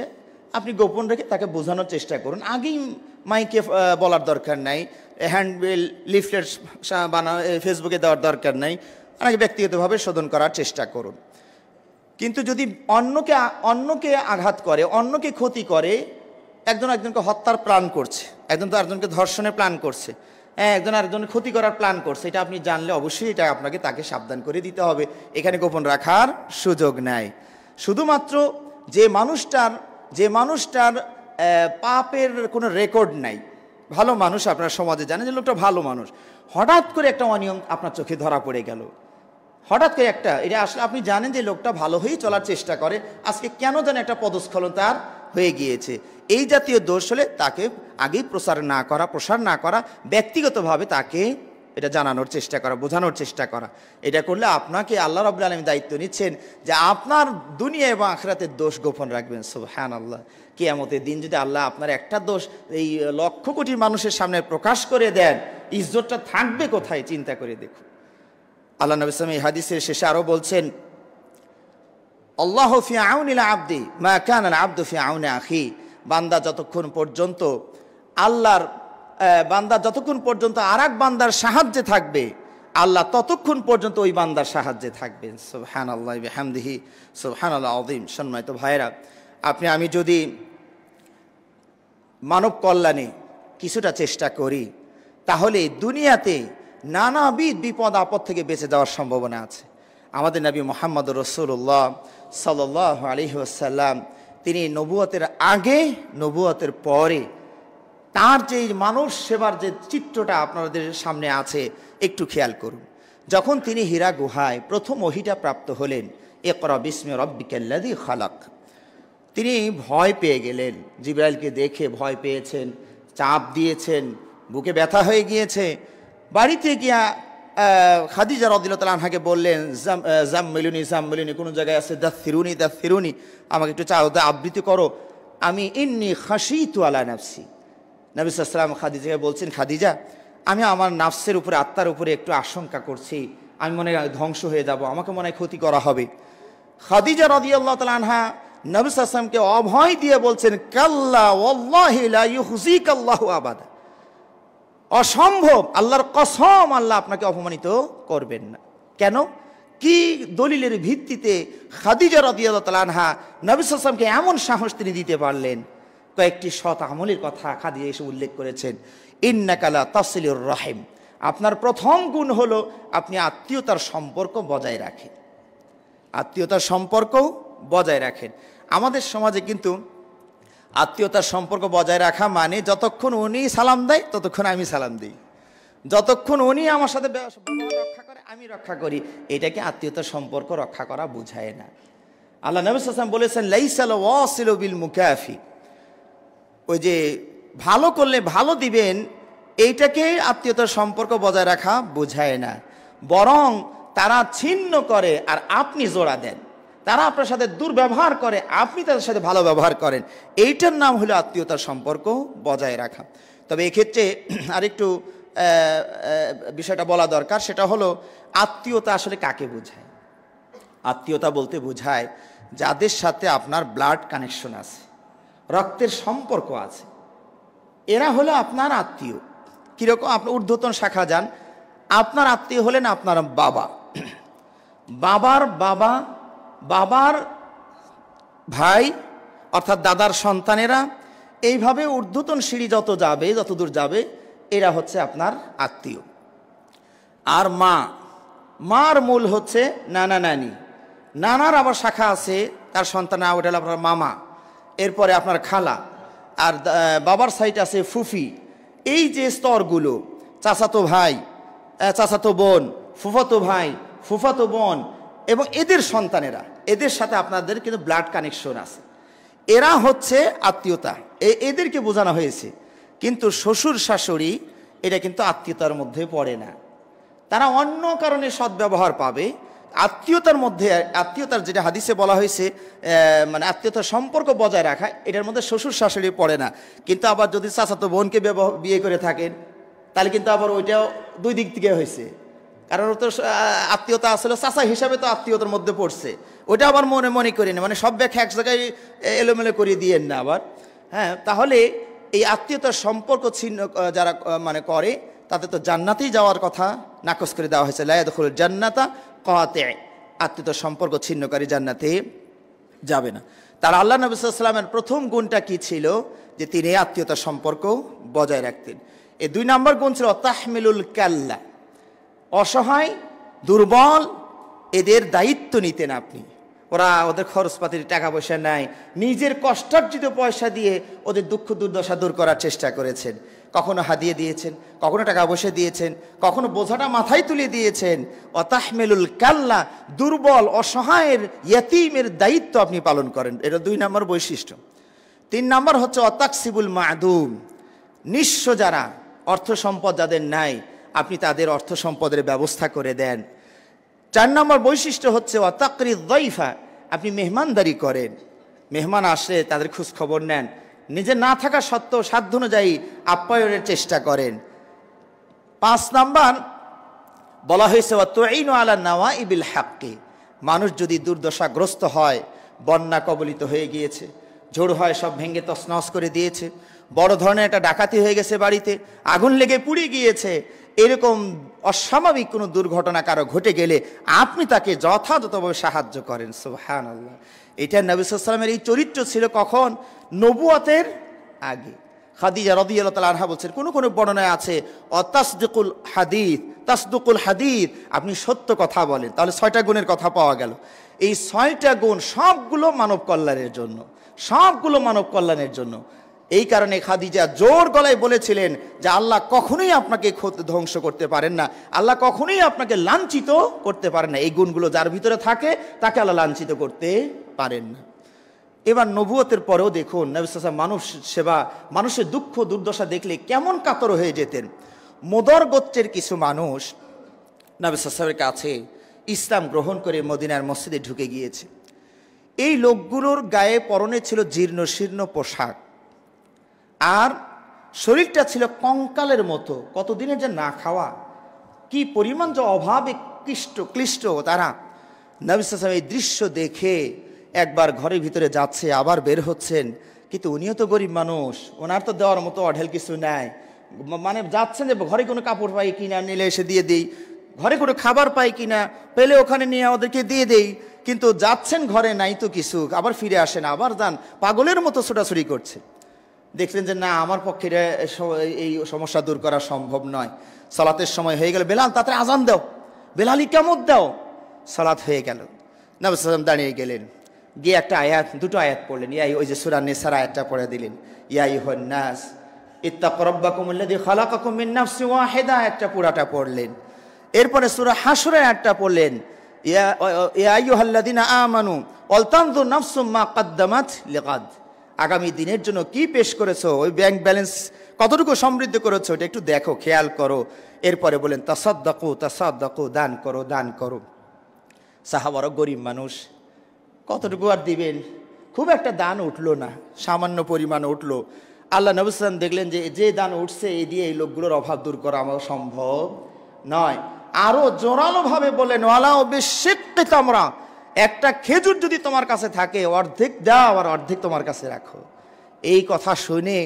আপনি গোপন রেখে তাকে বোঝানোর চেষ্টা করুন। আগেই মাইকে বলার দরকার নাই, হ্যান্ডবিল লিফলেট ফেসবুকে দেওয়ার দরকার নাই, আপনাকে ব্যক্তিগতভাবে শোধন করার চেষ্টা করুন। কিন্তু যদি অন্যকে আঘাত করে, অন্যকে ক্ষতি করে, একজনকে হত্যার প্ল্যান করছে, একজন তো একজনকে ধর্ষণের প্ল্যান করছে, একজন আরেকজনের ক্ষতি করার প্ল্যান করছে, এটা আপনি জানলে অবশ্যই এটা আপনাকে তাকে সাবধান করে দিতে হবে। এখানে গোপন রাখার সুযোগ নাই। শুধুমাত্র যে মানুষটার পাপের কোনো রেকর্ড নাই, ভালো মানুষ, আপনার সমাজে জানেন যে লোকটা ভালো মানুষ, হঠাৎ করে একটা অনিয়ম আপনার চোখে ধরা পড়ে গেল, হঠাৎ করে এটা আসলে আপনি জানেন যে লোকটা ভালো হয়েই চলার চেষ্টা করে, আজকে কেন যেন একটা পদস্খলন তার হয়ে গিয়েছে। এই জাতীয় দোষ হলে তাকে আগেই প্রসার না করা, ব্যক্তিগতভাবে তাকে এটা জানানোর চেষ্টা করা, বোঝানোর চেষ্টা করা। এটা করলে আপনাকে আল্লাহ রাব্বুল আলামিন দায়িত্ব নিচ্ছেন যে আপনার দুনিয়া এবং আখিরাতের দোষ গোপন রাখবেন। সুবহানাল্লাহ। কিয়ামতের দিন যদি আল্লাহ আপনার একটা দোষ এই লক্ষ কোটি মানুষের সামনে প্রকাশ করে দেন, ইজ্জতটা থাকবে কোথায়? চিন্তা করে দেখুন। আল্লাহ নবী সাল্লাল্লাহু আলাইহি ওয়াসাল্লাম এই হাদিসের শেষে আরও বলছেন, আল্লাহু ফি আউনিল আবদি মা কানা আল আবদু ফি আউনি আখি। বান্দা যতক্ষণ পর্যন্ত আরেক বান্দার সাহায্যে থাকবে, আল্লাহ ততক্ষণ পর্যন্ত ওই বান্দার সাহায্যে থাকবেন। সুবহানাল্লাহি বিহামদিহি সুবহানাল্লাহ আযীম। সম্মানিত ভাইরা, আমি যদি মানব কল্যাণে কিছুটা চেষ্টা করি, তাহলে দুনিয়াতে নানাবিধ বিপদ আপদ থেকে বেঁচে যাওয়ার সম্ভাবনা আছে। আমাদের নবী মুহাম্মদ রাসূলুল্লাহ সাল্লাল্লাহু আলাইহি ওয়াসাল্লাম, তিনি নবুয়তের আগে নবুয়তের পরে তার যে মানুষ সেবার যে চিত্রটা আপনাদের সামনে আছে, একটু খেয়াল করুন। যখন তিনি হীরা গুহায় প্রথম ওহীটা প্রাপ্ত হলেন, ইকরা বিসমি রাব্বিকাল্লাযী খালাক। তিনি ভয় পেয়ে গেলেন, জিবরাইলকে দেখে ভয় পেয়েছেন, চাপ দিয়েছেন, বুকে ব্যথা হয়ে গিয়েছে। বাড়িতে গিয়া খাদিজা রাদিয়াল্লাহু তাআলা আনহাকে বললেন, জাম্মিলুনি জাম্মিলুনি, কোনো জায়গায় আছে দাসসিরুনি দাসসিরুনি, আমাকে একটু আবৃত্তি করো, আমি ইন্নী খাশিতু আলা নাফসি। নবী সাল্লাল্লাহু আলাইহি ওয়াসাল্লাম খাদিজাকে বলছেন, খাদিজা আমি আমার নাফসের উপরে, আত্মার উপরে একটু আশঙ্কা করছি, আমি মনে হয় ধ্বংস হয়ে যাব, আমাকে মনে হয় ক্ষতি করা হবে। খাদিজা রাদিয়াল্লাহু তাআলা আনহা নবী সাল্লাল্লাহু আলাইহি ওয়াসাল্লামকে অভয় দিয়ে বলছেন, কাল্লা ওয়াল্লাহি লা ইউখজিকাল্লাহু আবাদা, অসম্ভব, আল্লাহর কসম, আল্লাহ আপনাকে অপমানিত করবেন না। কেন, কি দলিলের ভিত্তিতে খাদিজা রাদিয়াল্লাহু তাআলা আনহা নবী সাল্লাল্লাহু আলাইহি ওয়াসাল্লামকে এমন সাহস তিনি দিতে পারলেন? কয়েকটি সৎ আমলের কথা খাদিজা এসে উল্লেখ করেছেন। ইন্নাকা লা তাসিলুর রাহিম, আপনার প্রথম গুণ হলো আপনি আত্মীয়তার সম্পর্ক বজায় রাখেন, আত্মীয়তার সম্পর্ক বজায় রাখেন। আমাদের সমাজে কিন্তু আত্মীয়তার সম্পর্ক বজায় রাখা মানে যতক্ষণ উনি সালাম দেয় ততক্ষণ আমি সালাম দিই, যতক্ষণ উনি আমার সাথে রক্ষা করে আমি রক্ষা করি, এটাকে আত্মীয়তার সম্পর্ক রক্ষা করা বোঝায় না। আল্লাহ নবী সাল্লাল্লাহু আলাইহি ওয়াসাল্লাম বলেছেন, লাইসাল ওয়াসিলু বিল মুকাফি, ওই যে ভালো করলে ভালো দিবেন, এইটাকে আত্মীয়তার সম্পর্ক বজায় রাখা বোঝায় না, বরং তারা ছিন্ন করে আর আপনি জোড়া দেন, তারা আপনার সাথে দুর্ব্যবহার করে আপনি তাদের সাথে ভালো ব্যবহার করেন, এইটার নাম হলো আত্মীয়তার সম্পর্ক বজায় রাখা। তবে এক্ষেত্রে আরেকটু বিষয়টা বলা দরকার, সেটা হলো আত্মীয়তা আসলে কাকে বোঝায়। আত্মীয়তা বলতে বোঝায় যাদের সাথে আপনার ব্লাড কানেকশন আছে, রক্তের সম্পর্ক আছে, এরা হলো আপনার আত্মীয়। কীরকম, আপনার ঊর্ধ্বতন শাখা যান, আপনার আত্মীয় হলেন আপনার বাবা, বাবার বাবা, বাবার ভাই অর্থাৎ দাদার সন্তানেরা, এইভাবে ঊর্ধ্বতন সিঁড়ি যত যাবে, যত দূর যাবে, এরা হচ্ছে আপনার আত্মীয়। আর মা, মার মূল হচ্ছে নানা নানি, নানার আবার শাখা আছে, তার সন্তান ওটা হলো আপনার মামা, এরপরে আপনার খালা, আর বাবার সাইড আছে ফুফি। এই যে স্তরগুলো, চাচাতো ভাই, চাচাতো বোন, ফুফাতো ভাই, ফুফাতো বোন এবং এদের সন্তানেরা, এদের সাথে আপনাদের কিন্তু ব্লাড কানেকশন আছে, এরা হচ্ছে আত্মীয়তা, এদেরকে বোঝানো হয়েছে। কিন্তু শ্বশুর শাশুড়ি এটা কিন্তু আত্মীয়তার মধ্যে পড়ে না, তারা অন্য কারণে সদ্ব্যবহার পাবে। আত্মীয়তার মধ্যে, আত্মীয়তার যেটা হাদিসে বলা হয়েছে, মানে আত্মীয়তার সম্পর্ক বজায় রাখা, এটার মধ্যে শ্বশুর শাশুড়ি পড়ে না। কিন্তু আবার যদি চাচাতো বোনকে বিয়ে করে থাকেন, তাহলে কিন্তু আবার ওইটাও দুই দিক থেকে হয়েছে, কারণ ও তো আত্মীয়তা আসলে চাচা হিসাবে তো আত্মীয়তার মধ্যে পড়ছে, ওটা আবার মনে মনে করি না, মানে সব ব্যাখ্যা এক জায়গায় এলোমেলো করে দিয়েন না আবার। হ্যাঁ, তাহলে এই আত্মীয়তার সম্পর্ক ছিন্ন যারা মানে করে, তাতে তো জান্নাতেই যাওয়ার কথা নাকচ করে দেওয়া হয়েছে। লা ইয়াদখুলুল জান্নাতা কাতি', আত্মীয়তার সম্পর্ক ছিন্নকারী জান্নাতে যাবে না। তার আল্লাহ নবী সাল্লাল্লাহু আলাইহি ওয়াসাল্লামের প্রথম গুণটা কি ছিল, যে তিনি আত্মীয়তার সম্পর্ক বজায় রাখতেন। এই 2 নম্বর গুণ ছিল তাহমিলুল কাল্লা, অসহায় দুর্বল এদের দায়িত্ব নিতেন আপনি। ওদের খরচপাতির টাকা পয়সা নাই, নিজের কষ্টার্জিত পয়সা দিয়ে ওদের দুঃখ দুর্দশা দূর করার চেষ্টা করেছেন। কখনো হাদিয়ে দিয়েছেন, কখনো টাকা পয়সা দিয়েছেন, কখনো বোঝাটা মাথায় তুলে দিয়েছেন। অতাহমিলুল কাল্লা, দুর্বল অসহায়ের ইয়াতীমের দায়িত্ব আপনি পালন করেন, এটা 2 নম্বর বৈশিষ্ট্য। 3 নম্বর হচ্ছে অতাকসিবুল মাদুম, নিঃস্ব যারা, অর্থ সম্পদ যাদের নাই, আপনি তাদের অর্থ সম্পদের ব্যবস্থা করে দেন। 4 নম্বর বৈশিষ্ট্য হচ্ছে ওয়াতাকরিদ যায়ফা, আপনি মেহমানদারি করেন, মেহমান আসলে তাদের খোঁজ খবর নেন, নিজে না থাকা সত্ত্বেও সাধ্য অনুযায়ী আপ্যায়নের চেষ্টা করেন। 5 নম্বর বলা হয়েছে ওয়াতুইনু আলা নাওয়াইবিল হাক্কি, মানুষ যদি দুর্দশাগ্রস্ত হয়, বন্যা কবলিত হয়ে গিয়েছে, ঝড় হয় সব ভেঙে তছনছ করে দিয়েছে, বড় ধরনের একটা ডাকাতি হয়ে গেছে, বাড়িতে আগুন লেগে পুড়ে গিয়েছে, এরকম অস্বাভাবিক কোনো দুর্ঘটনা কারো ঘটে গেলে আপনি তাকে যথাযথভাবে সাহায্য করেন। সুবহানাল্লাহ, এটা নবী সাল্লাল্লাহু আলাইহি ওয়াসাল্লামের এই চরিত্র ছিল কখন, নবুয়তের আগে। খাদিজা রাদিয়াল্লাহু তাআলা আনহা বলছেন, কোন কোন বর্ণনায় আছে অতাসদিকুল হাদিস, তাসদুকুল হাদিস, আপনি সত্য কথা বলেন। তাহলে 6টা গুণের কথা পাওয়া গেল। এই 6টা গুণ সবগুলো মানব কল্যাণের জন্য, সবগুলো মানব কল্যাণের জন্য। এই কারণে খাদিজা জোর গলায় বলেছিলেন যে আল্লাহ কখনোই আপনাকে ধ্বংস করতে পারেন না, আল্লাহ কখনোই আপনাকে লাঞ্ছিত করতে পারেন না। এই গুণগুলো যার ভিতরে থাকে তাকে আল্লাহ লাঞ্ছিত করতে পারেন না। এবার নবুয়তের পরেও দেখুন নবী সাল্লাল্লাহু আলাইহি ওয়াসাল্লাম মানুষ সেবা, মানুষের দুঃখ দুর্দশা দেখলে কেমন কাতর হয়ে যেতেন। মোদর গোত্রের কিছু মানুষ নবী সাল্লাল্লাহু আলাইহি ওয়াসাল্লামের কাছে ইসলাম গ্রহণ করে মদিনার মসজিদে ঢুকে গিয়েছে। এই লোকগুলোর গায়ে পরনে ছিল জীর্ণ শীর্ণ পোশাক, আর শরীরটা ছিল কঙ্কালের মতো। কতদিনের যে না খাওয়া, কি পরিমাণ যে অভাবে ক্লিষ্ট তারা। নবী সাল্লাল্লাহু আলাইহি ওয়াসাল্লাম এই দৃশ্য দেখে একবার ঘরের ভিতরে যাচ্ছে, আবার বের হচ্ছেন, কিন্তু উনিও তো গরিব মানুষ, ওনার তো দেওয়ার মতো অঢেল কিছু নাই। মানে যাচ্ছেন যে ঘরে কোনো কাপড় পাই কিনা, নিলে এসে দিয়ে দিই, ঘরে কোনো খাবার পাই কিনা, পেলে ওখানে নিয়ে ওদেরকে দিয়ে দেই, কিন্তু যাচ্ছেন ঘরে নাই তো কিছু, আবার ফিরে আসেন, আবার যান, পাগলের মতো ছোটাছুটি করছে। দেখলেন যে না, আমার পক্ষে এই সমস্যা দূর করা সম্ভব নয়। সালাতের সময় হয়ে গেল, বেলাল তাড়াতাড়ি আজান দাও, বেলালি কেমন দাও। সালাত হয়ে গেল, নবী সাল্লাল্লাহু আলাইহি ওয়াসাল্লাম দাঁড়িয়ে গেলেন, গিয়ে একটা আয়াত, দুটো আয়াত পড়লেন। ওই যে সূরা নিসার আয়াতটা পড়ে দিলেন, ইয়া আইয়ুহান নাস ইত্তাকু রাব্বাকুমুল্লাযী খালাকাকুম মিন নাফসিন ওয়াহিদা, একটা পুরাটা পড়লেন। এরপরে সূরা হাশরের আয়াতটা পড়লেন, ইয়া আইয়ুহাল্লাযীনা আমানু ওয়াল তানজুর নাফসুম মা কদ্দামাত লিগাদ, আগামী দিনের জন্য কি পেশ করেছো, ওই ব্যাংক ব্যালেন্স কতটুকু সমৃদ্ধ করেছো এটা একটু দেখো, খেয়াল করো। এরপরে বলেন তাসাদ্দাকু তাসাদ্দাকু, দান করো দান করো। সাহাবারা গরিব মানুষ, কতটুকু আর দিবেন, খুব একটা দান উঠলো না, সামান্য পরিমাণ উঠলো। আল্লাহ নবী সাল্লাল্লাহু আলাইহি ওয়াসাল্লাম দেখলেন যে দান উঠছে এই দিয়ে এই লোকগুলোর অভাব দূর করা আমার সম্ভব নয়। আরো জোরালোভাবে বলেন, ওয়ালাউ বিশিক্কি তামরা, একটা খেজুর যদি তোমার কাছে থাকে অর্ধেক দাও আর অর্ধেক তোমার কাছে রাখো। এই কথা শুনে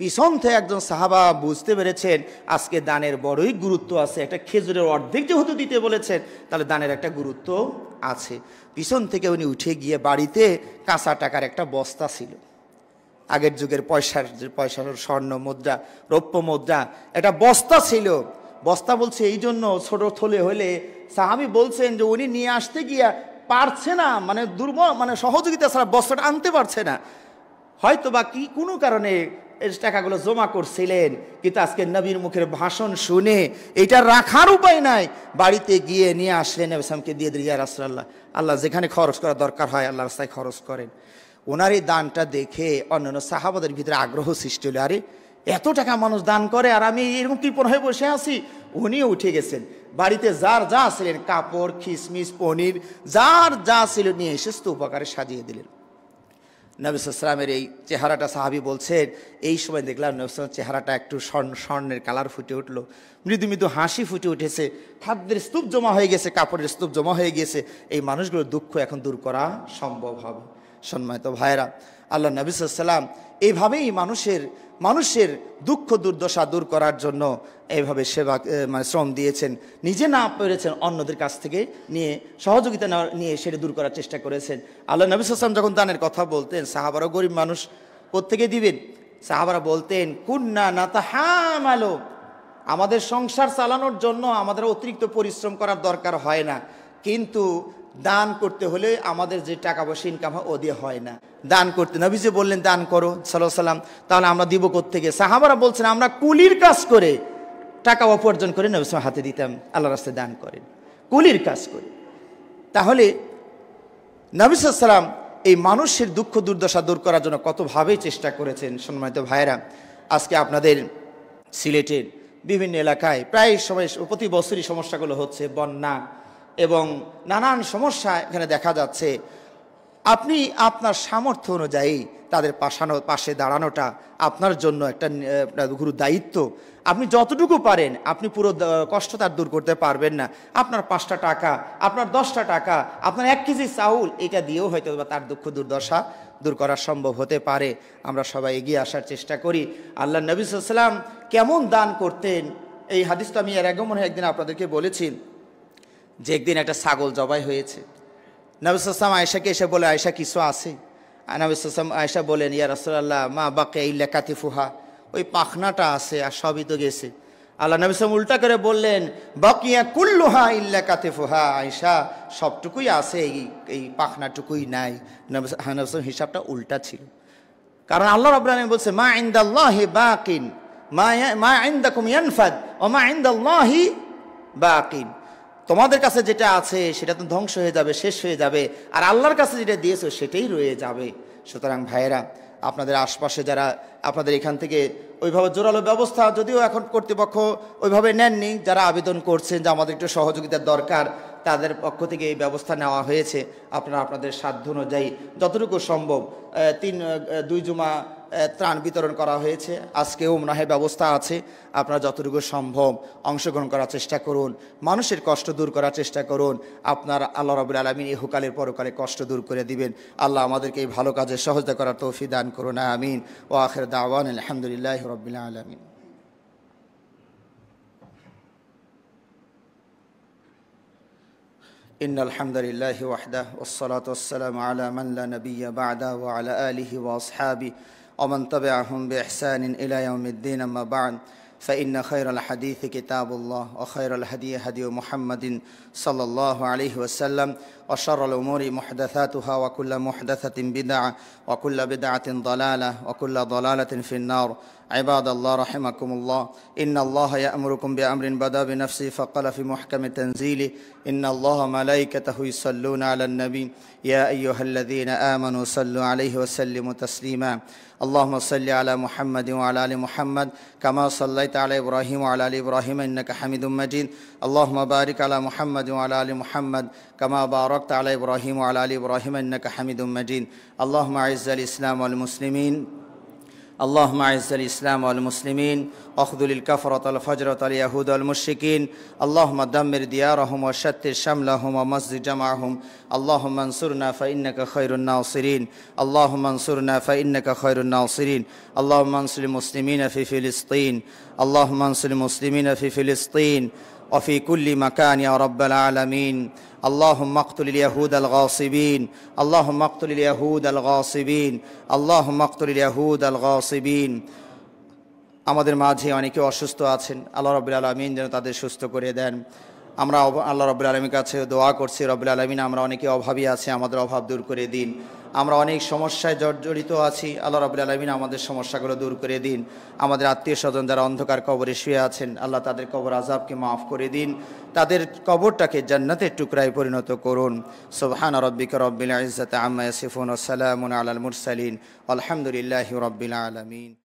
পিছন থেকে একজন সাহাবা বুঝতে পেরেছেন আজকে দানের বড়ই গুরুত্ব আছে, একটা খেজুরের অর্ধেক যেহেতু দিতে বলেছেন তাহলে দানের একটা গুরুত্ব আছে। পিছন থেকে উনি উঠে গিয়ে বাড়িতে কাঁচা টাকার একটা বস্তা ছিল, আগের যুগের পয়সার স্বর্ণ মুদ্রা, রৌপ্য মুদ্রা, একটা বস্তা ছিল। বস্তা বলছে এই জন্য, ছোট থলে হলে সাহাবী বলছেন যে উনি নিয়ে আসতে গিয়া পারছে না, মানে দুর্বল, মানে সহযোগিতা ছাড়া বস্তাটা আনতে পারছে না, হয়তো বা কি কোনো কারণে এই টাকাগুলো জমা করছিলেন। কিন্তু আজকে নবীর মুখের ভাষণ শুনে এটা রাখার উপায় নাই, বাড়িতে গিয়ে নিয়ে আসলেন, নবী সাল্লাল্লাহু আলাইহি ওয়াসাল্লামকে দিয়ে দিলেন, ইয়া রাসূলুল্লাহ, আল্লাহ যেখানে খরচ করা দরকার হয় আল্লাহর রাস্তায় খরচ করেন। ওনার এই দানটা দেখে অন্যান্য সাহাবাদের ভিতরে আগ্রহ সৃষ্টি হলো, আরে এত টাকা মানুষ দান করে আর আমি এরকম কৃপণ হয়ে বসে আছি। উনিও উঠে গেছেন, বাড়িতে যার যা ছিলেন, কাপড়, খিসমিস, পনির, যার যা ছিল নিয়ে এসে স্তূপাকারে সাজিয়ে দিলেন। নবী সাল্লাল্লাহু আলাইহি ওয়াসাল্লামের এই চেহারাটা সাহাবী বলছেন, এই সময় দেখলাম নবী সাল্লাল্লাহু আলাইহি ওয়াসাল্লামের চেহারাটা একটু স্বর্ণের কালার ফুটে উঠলো, মৃদু মৃদু হাসি ফুটে উঠেছে, খাদ্যের স্তূপ জমা হয়ে গেছে, কাপড়ের স্তূপ জমা হয়ে গেছে। এই মানুষগুলোর দুঃখ এখন দূর করা সম্ভব হবে। সম্মানিত ভাইরা, আল্লাহ নবী সাল্লাল্লাহু আলাইহি ওয়াসাল্লাম এইভাবেই মানুষের দুঃখ দুর্দশা দূর করার জন্য এইভাবে সেবা, মানে শ্রম দিয়েছেন। নিজে না পেরেছেন, অন্যদের কাছ থেকে নিয়ে সহযোগিতা নিয়ে সেটা দূর করার চেষ্টা করেছেন। আল্লাহ নবী সাল্লাল্লাহু আলাইহি ওয়াসাল্লাম যখন দানের কথা বলতেন, সাহাবারা গরিব মানুষ, কোত্থেকে দিবেন? সাহাবারা বলতেন, কুন্না নাতাহামালু, আমাদের সংসার চালানোর জন্য আমাদের অতিরিক্ত পরিশ্রম করার দরকার হয় না, কিন্তু দান করতে হলে আমাদের যে টাকা পয়সা ইনকাম হয় ও দিয়ে হয় না। দান করতে নবীজি বললেন দান করো সাল্লাল্লাহু আলাইহি ওয়াসাল্লাম, তাহলে আমরা দিব কোত্থেকে? সাহাবারা বলছেন আমরা কুলির কাজ করে টাকা উপার্জন করে নবী সাল্লাল্লাহু হাতে দিতাম, আল্লাহর রাস্তায় দান করেন, কুলির কাজ করে। তাহলে নবী সাল্লাল্লাহু আলাইহি ওয়াসাল্লাম এই মানুষের দুঃখ দুর্দশা দূর করার জন্য কতভাবেই চেষ্টা করেছেন। সম্মানিত ভাইয়েরা, আজকে আপনাদের সিলেটের বিভিন্ন এলাকায় প্রায় সময় প্রতি বছরই সমস্যাগুলো হচ্ছে, বন্যা এবং নানান সমস্যা এখানে দেখা যাচ্ছে। আপনি আপনার সামর্থ্য অনুযায়ী তাদের পাশে দাঁড়ানোটা আপনার জন্য একটা গুরু দায়িত্ব। আপনি যতটুকু পারেন, আপনি পুরো কষ্ট তার দূর করতে পারবেন না, আপনার 5টা টাকা, আপনার 10টা টাকা, আপনার 1 কেজি চাউল, এটা দিয়েও হয়তো তার দুঃখ দুর্দশা দূর করা সম্ভব হতে পারে। আমরা সবাই এগিয়ে আসার চেষ্টা করি। আল্লাহ নবী সাল্লাল্লাহু আলাইহি ওয়াসাল্লাম কেমন দান করতেন, এই হাদিসটা আমি এর আগে মনে হয় একদিন আপনাদেরকে বলেছি, যে একদিন একটা ছাগল জবাই হয়েছে। নবী সাল্লাল্লাহু আলাইহি ওয়াসাল্লাম আয়েশাকে এসে বলে, আয়েশা কিছু আছে? নবী সাল্লাল্লাহু আলাইহি ওয়াসাল্লাম, আয়েশা বলেন, ইয়া রাসূলুল্লাহ মা বাকিয়া ইল্লা কাতিফুহা, ওই পাখনাটা আছে আর সবই তো গেছে। আল্লাহ নবী সাল্লাল্লাহু আলাইহি ওয়াসাল্লাম উল্টা করে বললেন, বাকিয়া কুল্লুহা ইল্লা কাতিফুহা, আয়েশা সবটুকুই আছে, এই পাখনাটুকুই নাই। নবী সাল্লাল্লাহু আলাইহি ওয়াসাল্লাম হিসাবটা উল্টা ছিল। কারণ আল্লাহ রাব্বুল আলামিন বলছে মা ইনদাল্লাহি বাকিন, মা ইনদাকুম ইয়ানফাদ ওয়া মা ইনদাল্লাহি বাকিন। তোমাদের কাছে যেটা আছে সেটা তো ধ্বংস হয়ে যাবে, শেষ হয়ে যাবে, আর আল্লাহর কাছে যেটা দিয়েছো সেটাই রয়ে যাবে। সুতরাং ভাইয়েরা, আপনাদের আশপাশে যারা আপনাদের এখান থেকে ওইভাবে জোরালো ব্যবস্থা যদিও এখন কর্তৃপক্ষ ওইভাবে নেননি, যারা আবেদন করছেন যে আমাদের একটু সহযোগিতার দরকার, তাদের পক্ষ থেকে এই ব্যবস্থা নেওয়া হয়েছে। আপনারা আপনাদের সাধ্য অনুযায়ী যতটুকু সম্ভব 2 জুমা ত্রাণ বিতরণ করা হয়েছে, আজকেও মনে হয় ব্যবস্থা আছে। আপনারা যতটুকু সম্ভব অংশগ্রহণ করার চেষ্টা করুন, মানুষের কষ্ট দূর করার চেষ্টা করুন। আপনার আল্লাহ রাব্বুল আলামিন ইহকালের পরকালে কষ্ট দূর করে দিবেন। আল্লাহ আমাদেরকে এই ভালো কাজে সহযোগিতা করার তৌফিক দান করুন, আমিন। ওয়া আখির দাওয়ানা আলহামদুলিল্লাহি রাব্বিল আলামিন। ইন্নাল হামদুলিল্লাহি ওয়াহদাহু ওয়াসসালাতু ওয়াসসালামু আলা মান লা নাবিয়্যা বা'দা ওয়া আলা আলিহি ওয়া আসহাবিহি ওয়া মান তাবি'আহুম বিইহসানিন ইলা ইয়াউমিদ্দিন, আম্মা বা'দ। فإن خير الحديث كتاب الله وخير الهدي هدي محمد صلى الله عليه وسلم وشر الأمور محدثاتها وكل محدثة بدعة وكل بدعة ضلالة وكل ضلالة في النار. عباد الله رحمكم الله، إن الله يأمركم بأمر بدأ بنفسه فقال في محكم تنزيله إن الله ملائكته يصلون على النبي يا أيها الذين آمنوا صلوا عليه وسلموا تسليما. اللهم صل على محمد وعلى آل محمد كما صليت على إبراهيم وعلى آل إبراهيم إنك حميد مجيد. اللهم بارك على محمد وعلى آل محمد كما باركت على إبراهيم وعلى آل إبراهيم إنك حميد مجيد. اللهم أعز الإسلام والمسلمين، اللهم أعز الإسلام والمسلمين واخذل الكفرة والفجرة واليهود والمشركين. اللهم دمر ديارهم وشتت شملهم ومزق جمعهم. اللهم انصرنا فإنك خير الناصرين، اللهم انصرنا فإنك خير الناصرين. اللهم انصر المسلمين في فلسطين، اللهم انصر المسلمين في فلسطين وفي كل مكان يا رب العالمين. اللهم اقتل اليهود الغاصبين، اللهم اقتل اليهود الغاصبين، اللهم اقتل اليهود الغاصبين. আমাদের মাঝে অনেকে অসুস্থ আছেন, আল্লাহ রাব্বুল আলামিন যেন তাদের সুস্থ করে দেন। আমরা আল্লাহ রাব্বুল আলামিনের কাছে দোয়া করছি, রাব্বুল আলামিন আমরা অনেকে অভাবী আছি, আমাদের অভাব দূর করে দিন। আমরা অনেক সমস্যায় জর্জরিত আছি, আল্লাহ রাব্বুল আলামিন আমাদের সমস্যাগুলো দূর করে দিন। আমাদের আত্মীয় স্বজন যারা অন্ধকার কবরে শুয়ে আছেন, আল্লাহ তাদের কবর আযাবকে মাফ করে দিন, তাদের কবরটাকে জান্নাতের টুকরায় পরিণত করুন। সুবহানা রাব্বিকা রাব্বিল ইজ্জাতি আম্মা ইয়াসিফুন ওয়া সালামুন আলাল মুরসালিন আলহামদুলিল্লাহি রাব্বিল আলামিন।